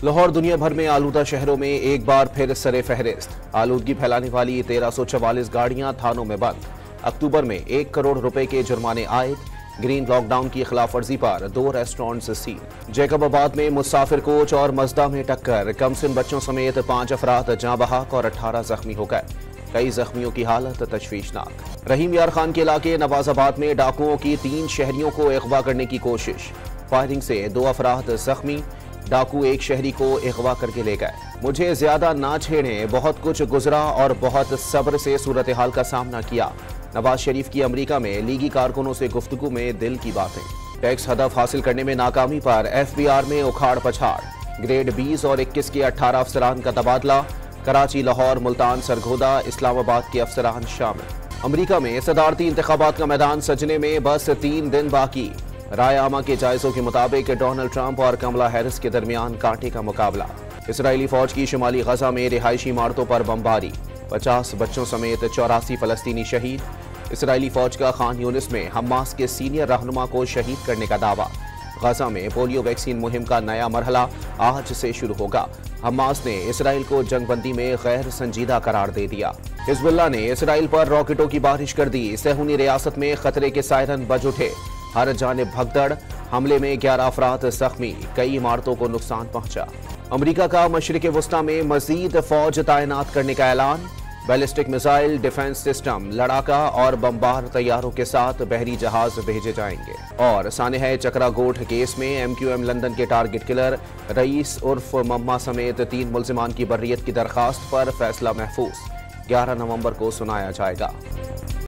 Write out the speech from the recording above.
लाहौर दुनिया भर में आलूदा शहरों में एक बार फिर सरे फहरिस्त। आलूदगी फैलाने वाली 1344 गाड़ियां थानों में बंद। अक्टूबर में 1 करोड़ रुपए के जुर्माने आयद। ग्रीन लॉकडाउन की खिलाफ वर्जी पर 2 रेस्टोरेंट्स सील। जैकबाबाद में मुसाफिर कोच और मजदा में टक्कर। कमसिन बच्चों समेत 5 अफराद जाँ बहक और 18 जख्मी हो गए। कई जख्मियों की हालत तशवीशनाक। रहीम यार खान के इलाके नवाजाबाद में डाकुओं की 3 शहरियों को अगवा करने की कोशिश। फायरिंग से 2 अफराद जख्मी। डाकू एक शहरी को अगवा करके ले गए। मुझे ज्यादा ना छेड़ें, बहुत कुछ गुजरा और बहुत सब्र से सूरत हाल का सामना किया। नवाज शरीफ की अमेरिका में लीगी कारकुनों से गुफ्तगू में दिल की बातें। टैक्स हदफ हासिल करने में नाकामी पर FBR में उखाड़ पछाड़। ग्रेड 20 और 21 के 18 अफसरान का तबादला। कराची, लाहौर, मुल्तान, सरगोदा, इस्लामाबाद के अफसरान शामिल। अमेरिका में सदारती इंतखाबात का मैदान सजने में बस 3 दिन बाकी। राय आमा के जायजों के मुताबिक डोनाल्ड ट्रंप और कमला हैरिस के दरमियान कांटे का मुकाबला। इसराइली फौज की शुमाली गजा में रिहायशी इमारतों पर बमबारी। 50 बच्चों समेत 84 फलस्तीनी शहीद। इसराइली फौज का खान यूनिस में हमास के सीनियर रहनुमा को शहीद करने का दावा। गजा में पोलियो वैक्सीन मुहिम का नया मरहला आज से शुरू होगा। हमास ने इसराइल को जंगबंदी में गैर संजीदा करार दे दिया। हिजबुल्लाह ने इसराइल पर रॉकेटों की बारिश कर दी। सहूनी रियासत में खतरे के सायरन बज उठे। हर जानिब भगदड़। हमले में 11 अफराद जख्मी। कई इमारतों को नुकसान पहुंचा। अमेरिका का मशरिक वस्ता में मजीद फौज तैनात करने का ऐलान। बैलिस्टिक मिसाइल, डिफेंस सिस्टम, लड़ाका और बमबार तैयारों के साथ बहरी जहाज भेजे जाएंगे। और सानेह चकरा गोठ केस में MQM लंदन के टारगेट किलर रईस उर्फ मम्मा समेत 3 मुल्जिमान की बर्रियत की दरखास्त पर फैसला महफूज। 11 नवंबर को सुनाया जाएगा।